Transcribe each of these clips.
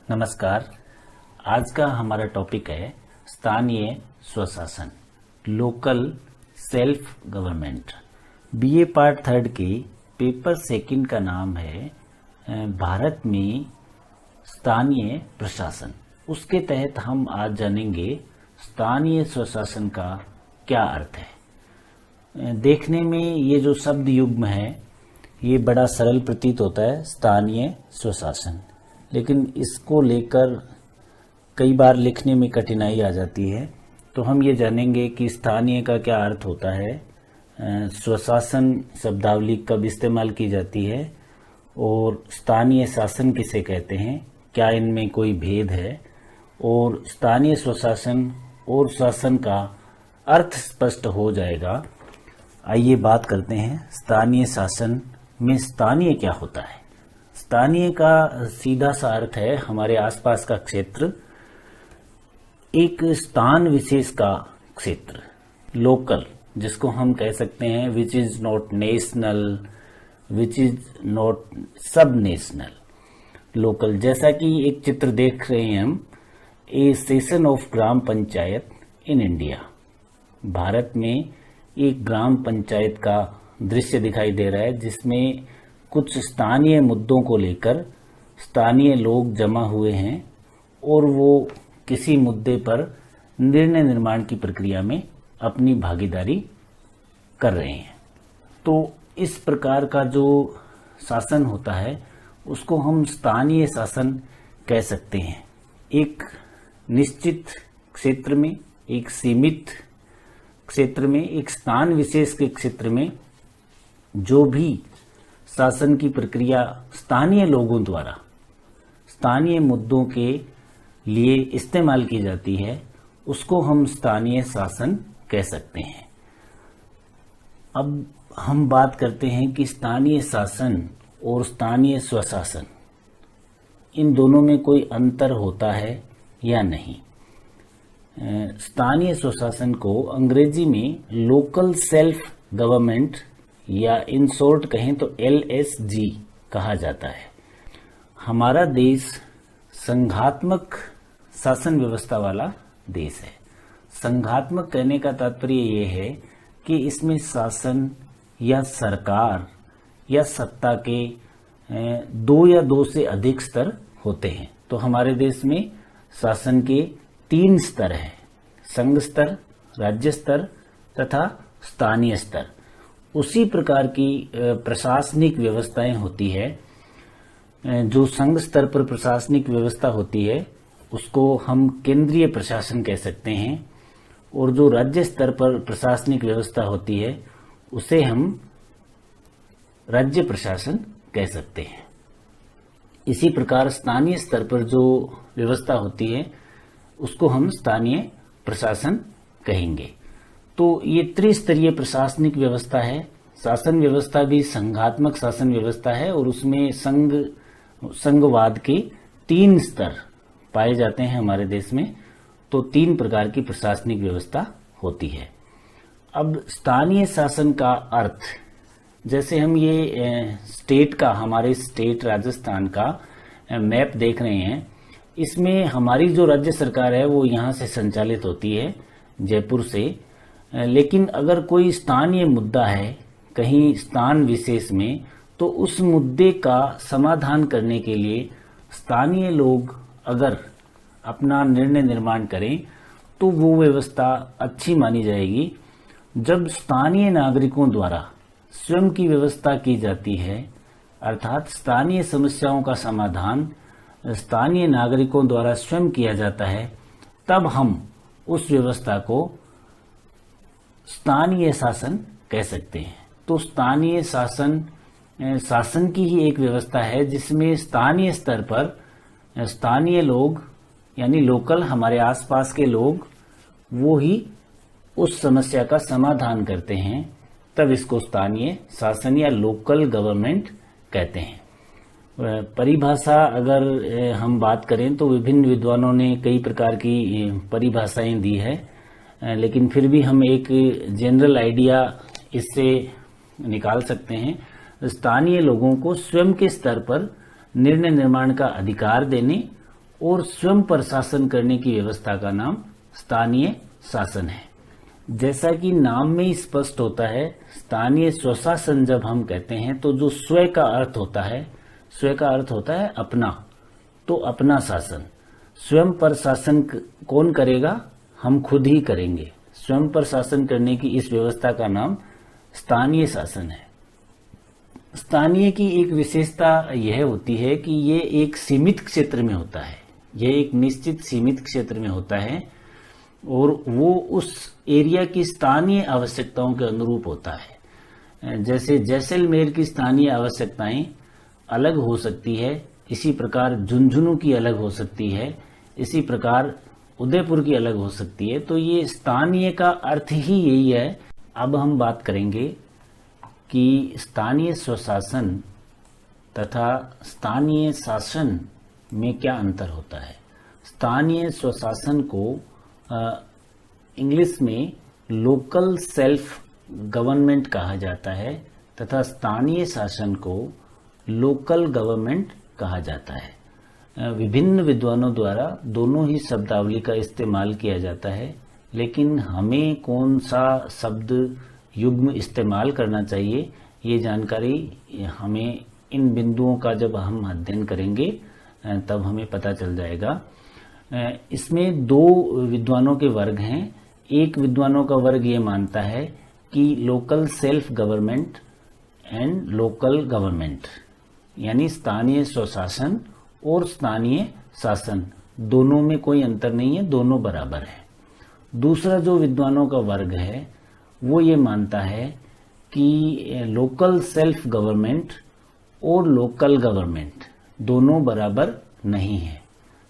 नमस्कार। आज का हमारा टॉपिक है स्थानीय स्वशासन, local self government. BA part 3 के पेपर 2 का नाम है भारत में स्थानीय प्रशासन। उसके तहत हम आज जानेंगे स्थानीय स्वशासन का क्या अर्थ है। देखने में ये जो शब्द युग्म है ये बड़ा सरल प्रतीत होता है, स्थानीय स्वशासन, लेकिन इसको लेकर कई बार लिखने में कठिनाई आ जाती है। तो हम ये जानेंगे कि स्थानीय का क्या अर्थ होता है, स्वशासन शब्दावली कब इस्तेमाल की जाती है और स्थानीय शासन किसे कहते हैं, क्या इनमें कोई भेद है, और स्थानीय स्वशासन और शासन का अर्थ स्पष्ट हो जाएगा। आइए बात करते हैं स्थानीय शासन में स्थानीय क्या होता है। स्थानीय का सीधा सा अर्थ है हमारे आसपास का क्षेत्र, एक स्थान विशेष का क्षेत्र, लोकल, जिसको हम कह सकते हैं which is not national, which is not सब नेशनल, लोकल। जैसा कि एक चित्र देख रहे हैं हम, A session of gram panchayat in India. Bharat में एक ग्राम पंचायत का दृश्य दिखाई दे रहा है जिसमें कुछ स्थानीय मुद्दों को लेकर स्थानीय लोग जमा हुए हैं और वो किसी मुद्दे पर निर्णय निर्माण की प्रक्रिया में अपनी भागीदारी कर रहे हैं। तो इस प्रकार का जो शासन होता है उसको हम स्थानीय शासन कह सकते हैं। एक निश्चित क्षेत्र में, एक सीमित क्षेत्र में, एक स्थान विशेष के क्षेत्र में जो भी शासन की प्रक्रिया स्थानीय लोगों द्वारा स्थानीय मुद्दों के लिए इस्तेमाल की जाती है उसको हम स्थानीय शासन कह सकते हैं। अब हम बात करते हैं कि स्थानीय शासन और स्थानीय स्वशासन, इन दोनों में कोई अंतर होता है या नहीं। स्थानीय स्वशासन को अंग्रेजी में लोकल सेल्फ गवर्नमेंट या इन शॉर्ट कहें तो LSG कहा जाता है। हमारा देश संघात्मक शासन व्यवस्था वाला देश है। संघात्मक कहने का तात्पर्य ये है कि इसमें शासन या सरकार या सत्ता के 2 या 2 से अधिक स्तर होते हैं। तो हमारे देश में शासन के 3 स्तर हैं, संघ स्तर, राज्य स्तर तथा स्थानीय स्तर। उसी प्रकार की प्रशासनिक व्यवस्थाएं होती है। जो संघ स्तर पर प्रशासनिक व्यवस्था होती है उसको हम केंद्रीय प्रशासन कह सकते हैं और जो राज्य स्तर पर प्रशासनिक व्यवस्था होती है उसे हम राज्य प्रशासन कह सकते हैं। इसी प्रकार स्थानीय स्तर पर जो व्यवस्था होती है उसको हम स्थानीय प्रशासन कहेंगे। तो ये त्रिस्तरीय प्रशासनिक व्यवस्था है। शासन व्यवस्था भी संघात्मक शासन व्यवस्था है और उसमें संघवाद के 3 स्तर पाए जाते हैं हमारे देश में। तो 3 प्रकार की प्रशासनिक व्यवस्था होती है। अब स्थानीय शासन का अर्थ, जैसे हम ये स्टेट का, हमारे स्टेट राजस्थान का मैप देख रहे हैं, इसमें हमारी जो राज्य सरकार है वो यहाँ से संचालित होती है, जयपुर से। लेकिन अगर कोई स्थानीय मुद्दा है कहीं स्थान विशेष में, तो उस मुद्दे का समाधान करने के लिए स्थानीय लोग अगर अपना निर्णय निर्माण करें तो वो व्यवस्था अच्छी मानी जाएगी। जब स्थानीय नागरिकों द्वारा स्वयं की व्यवस्था की जाती है, अर्थात स्थानीय समस्याओं का समाधान स्थानीय नागरिकों द्वारा स्वयं किया जाता है, तब हम उस व्यवस्था को स्थानीय शासन कह सकते हैं। तो स्थानीय शासन की ही एक व्यवस्था है जिसमें स्थानीय स्तर पर स्थानीय लोग यानी लोकल, हमारे आसपास के लोग, वो ही उस समस्या का समाधान करते हैं। तब इसको स्थानीय शासन या लोकल गवर्नमेंट कहते हैं। परिभाषा अगर हम बात करें तो विभिन्न विद्वानों ने कई प्रकार की परिभाषाएं दी है, लेकिन फिर भी हम एक जनरल आइडिया इससे निकाल सकते हैं। स्थानीय लोगों को स्वयं के स्तर पर निर्णय निर्माण का अधिकार देने और स्वयं पर शासन करने की व्यवस्था का नाम स्थानीय शासन है। जैसा कि नाम में ही स्पष्ट होता है, स्थानीय स्वशासन जब हम कहते हैं तो जो स्व का अर्थ होता है, स्व का अर्थ होता है अपना, तो अपना शासन। स्वयं पर शासन कौन करेगा? हम खुद ही करेंगे। स्वयं पर शासन करने की इस व्यवस्था का नाम स्थानीय शासन है। स्थानीय की एक विशेषता यह होती है कि ये एक सीमित क्षेत्र में होता है, यह एक निश्चित सीमित क्षेत्र में होता है और वो उस एरिया की स्थानीय आवश्यकताओं के अनुरूप होता है। जैसे जैसलमेर की स्थानीय आवश्यकताएं अलग हो सकती है, इसी प्रकार झुंझुनू की अलग हो सकती है, इसी प्रकार उदयपुर की अलग हो सकती है। तो ये स्थानीय का अर्थ ही यही है। अब हम बात करेंगे कि स्थानीय स्वशासन तथा स्थानीय शासन में क्या अंतर होता है। स्थानीय स्वशासन को इंग्लिश में लोकल सेल्फ गवर्नमेंट कहा जाता है तथा स्थानीय शासन को लोकल गवर्नमेंट कहा जाता है। विभिन्न विद्वानों द्वारा दोनों ही शब्दावली का इस्तेमाल किया जाता है, लेकिन हमें कौन सा शब्द युग्म इस्तेमाल करना चाहिए, ये जानकारी हमें इन बिंदुओं का जब हम अध्ययन करेंगे तब हमें पता चल जाएगा। इसमें दो विद्वानों के वर्ग हैं। एक विद्वानों का वर्ग ये मानता है कि local self government and local government, यानी स्थानीय स्वशासन और स्थानीय शासन, दोनों में कोई अंतर नहीं है, दोनों बराबर है। दूसरा जो विद्वानों का वर्ग है वो ये मानता है कि लोकल सेल्फ गवर्नमेंट और लोकल गवर्नमेंट दोनों बराबर नहीं है,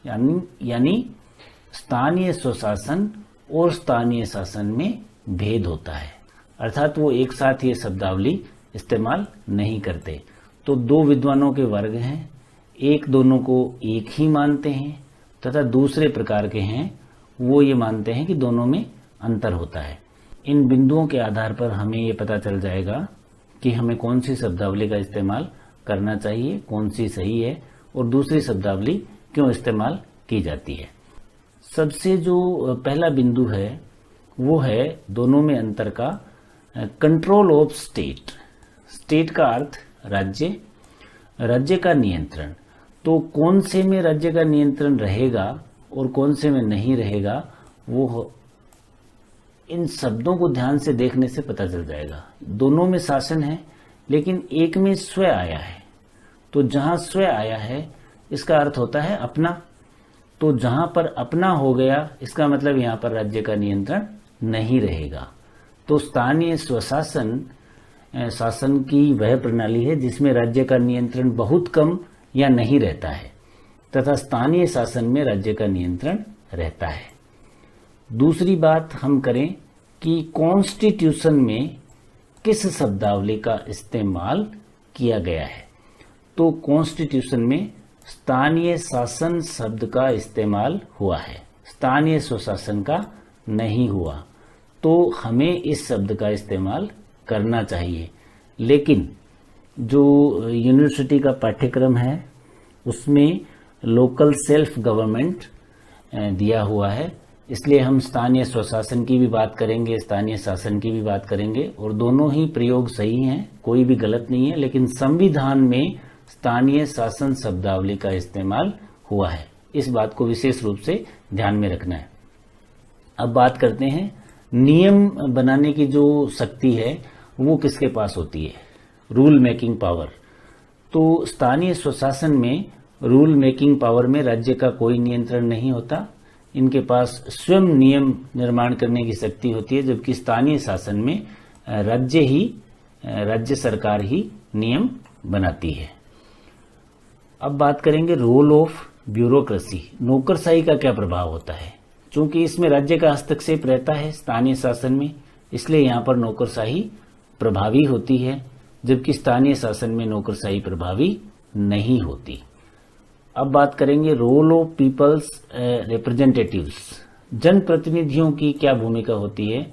यानी स्थानीय स्वशासन और स्थानीय शासन में भेद होता है, अर्थात वो एक साथ ये शब्दावली इस्तेमाल नहीं करते। तो दो विद्वानों के वर्ग हैं, एक दोनों को एक ही मानते हैं तथा दूसरे प्रकार के हैं वो ये मानते हैं कि दोनों में अंतर होता है। इन बिंदुओं के आधार पर हमें ये पता चल जाएगा कि हमें कौन सी शब्दावली का इस्तेमाल करना चाहिए, कौन सी सही है और दूसरी शब्दावली क्यों इस्तेमाल की जाती है। सबसे जो पहला बिंदु है वो है दोनों में अंतर का कंट्रोल ऑफ स्टेट। स्टेट का अर्थ राज्य, राज्य का नियंत्रण। तो कौन से में राज्य का नियंत्रण रहेगा और कौन से में नहीं रहेगा, वो इन शब्दों को ध्यान से देखने से पता चल जाएगा। दोनों में शासन है, लेकिन एक में स्व आया है। तो जहां स्व आया है इसका अर्थ होता है अपना। तो जहां पर अपना हो गया इसका मतलब यहां पर राज्य का नियंत्रण नहीं रहेगा। तो स्थानीय स्वशासन शासन की वह प्रणाली है जिसमें राज्य का नियंत्रण बहुत कम या नहीं रहता है तथा स्थानीय शासन में राज्य का नियंत्रण रहता है। दूसरी बात हम करें कि कॉन्स्टिट्यूशन में किस शब्दावली का इस्तेमाल किया गया है। तो कॉन्स्टिट्यूशन में स्थानीय शासन शब्द का इस्तेमाल हुआ है, स्थानीय स्वशासन का नहीं हुआ। तो हमें इस शब्द का इस्तेमाल करना चाहिए, लेकिन जो यूनिवर्सिटी का पाठ्यक्रम है उसमें लोकल सेल्फ गवर्नमेंट दिया हुआ है, इसलिए हम स्थानीय स्वशासन की भी बात करेंगे, स्थानीय शासन की भी बात करेंगे और दोनों ही प्रयोग सही हैं, कोई भी गलत नहीं है। लेकिन संविधान में स्थानीय शासन शब्दावली का इस्तेमाल हुआ है, इस बात को विशेष रूप से ध्यान में रखना है। अब बात करते हैं नियम बनाने की जो शक्ति है वो किसके पास होती है, रूल मेकिंग पावर। तो स्थानीय स्वशासन में रूल मेकिंग पावर में राज्य का कोई नियंत्रण नहीं होता, इनके पास स्वयं नियम निर्माण करने की शक्ति होती है, जबकि स्थानीय शासन में राज्य सरकार ही नियम बनाती है। अब बात करेंगे रोल ऑफ ब्यूरोक्रेसी, नौकरशाही का क्या प्रभाव होता है। चूंकि इसमें राज्य का हस्तक्षेप रहता है स्थानीय शासन में, इसलिए यहाँ पर नौकरशाही प्रभावी होती है, जबकि स्थानीय शासन में नौकरशाही प्रभावी नहीं होती। अब बात करेंगे रोल ऑफ पीपल्स रिप्रेजेंटेटिव्स, जनप्रतिनिधियों की क्या भूमिका होती है।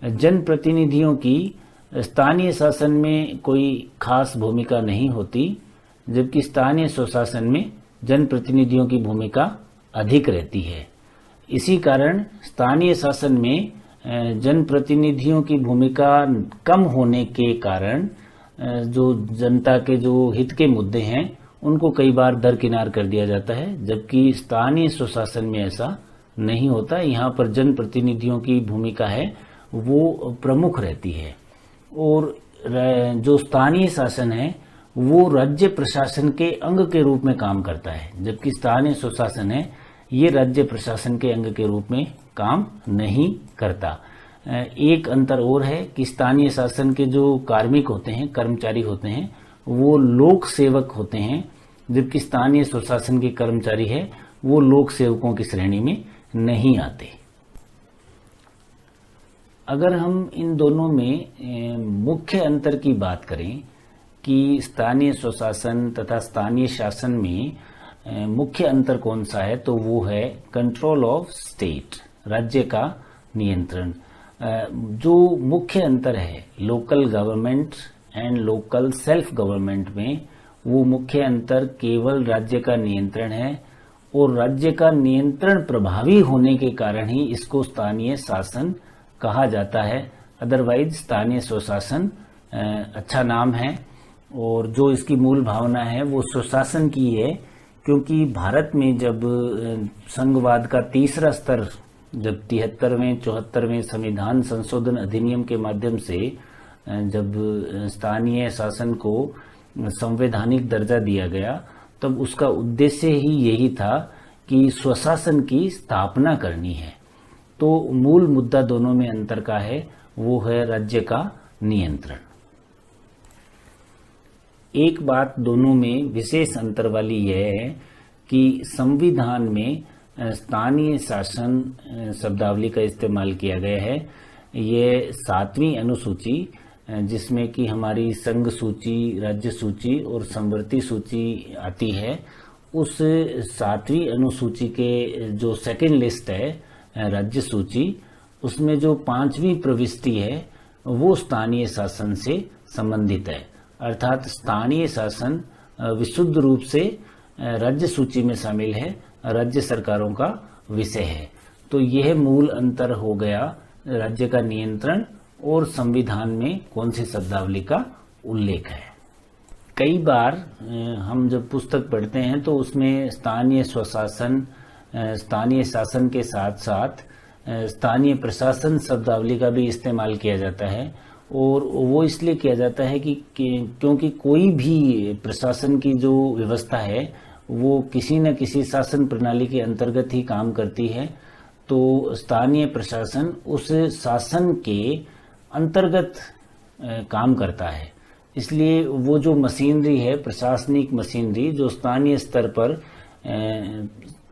जनप्रतिनिधियों की स्थानीय शासन में कोई खास भूमिका नहीं होती, जबकि स्थानीय स्वशासन में जनप्रतिनिधियों की भूमिका अधिक रहती है। इसी कारण स्थानीय शासन में जनप्रतिनिधियों की भूमिका कम होने के कारण जो जनता के जो हित के मुद्दे हैं उनको कई बार दरकिनार कर दिया जाता है, जबकि स्थानीय स्वशासन में ऐसा नहीं होता। यहाँ पर जनप्रतिनिधियों की भूमिका है वो प्रमुख रहती है और जो स्थानीय शासन है वो राज्य प्रशासन के अंग के रूप में काम करता है, जबकि स्थानीय स्वशासन है ये राज्य प्रशासन के अंग के रूप में काम नहीं करता। एक अंतर और है कि स्थानीय शासन के जो कार्मिक होते हैं, कर्मचारी होते हैं, वो लोक सेवक होते हैं, जबकि स्थानीय स्वशासन के कर्मचारी है वो लोक सेवकों की श्रेणी में नहीं आते। अगर हम इन दोनों में मुख्य अंतर की बात करें कि स्थानीय स्वशासन तथा स्थानीय शासन में मुख्य अंतर कौन सा है, तो वो है कंट्रोल ऑफ स्टेट, राज्य का नियंत्रण। जो मुख्य अंतर है local government and local self government में, वो मुख्य अंतर केवल राज्य का नियंत्रण है और राज्य का नियंत्रण प्रभावी होने के कारण ही इसको स्थानीय शासन कहा जाता है। अदरवाइज स्थानीय स्वशासन अच्छा नाम है और जो इसकी मूल भावना है वो स्वशासन की है, क्योंकि भारत में जब संघवाद का तीसरा स्तर जब 73वें 74वें संविधान संशोधन अधिनियम के माध्यम से जब स्थानीय शासन को संवैधानिक दर्जा दिया गया, तब उसका उद्देश्य ही यही था कि स्वशासन की स्थापना करनी है। तो मूल मुद्दा दोनों में अंतर का है वो है राज्य का नियंत्रण। एक बात दोनों में विशेष अंतर वाली यह है कि संविधान में स्थानीय शासन शब्दावली का इस्तेमाल किया गया है। ये 7वीं अनुसूची जिसमें कि हमारी संघ सूची, राज्य सूची और समवर्ती सूची आती है, उस 7वीं अनुसूची के जो सेकंड लिस्ट है राज्य सूची, उसमें जो 5वीं प्रविष्टि है वो स्थानीय शासन से संबंधित है। अर्थात स्थानीय शासन विशुद्ध रूप से राज्य सूची में शामिल है, राज्य सरकारों का विषय है। तो यह मूल अंतर हो गया राज्य का नियंत्रण और संविधान में कौन सी शब्दावली का उल्लेख है। कई बार हम जब पुस्तक पढ़ते हैं तो उसमें स्थानीय स्वशासन, स्थानीय शासन के साथ साथ स्थानीय प्रशासन शब्दावली का भी इस्तेमाल किया जाता है और वो इसलिए किया जाता है कि क्योंकि कोई भी प्रशासन की जो व्यवस्था है वो किसी न किसी शासन प्रणाली के अंतर्गत ही काम करती है। तो स्थानीय प्रशासन उस शासन के अंतर्गत काम करता है, इसलिए वो जो मशीनरी है, प्रशासनिक मशीनरी जो स्थानीय स्तर पर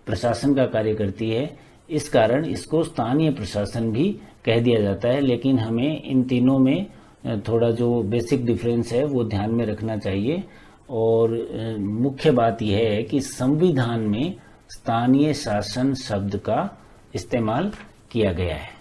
प्रशासन का कार्य करती है, इस कारण इसको स्थानीय प्रशासन भी कह दिया जाता है। लेकिन हमें इन तीनों में थोड़ा जो बेसिक डिफरेंस है वो ध्यान में रखना चाहिए और मुख्य बात यह है कि संविधान में स्थानीय शासन शब्द का इस्तेमाल किया गया है।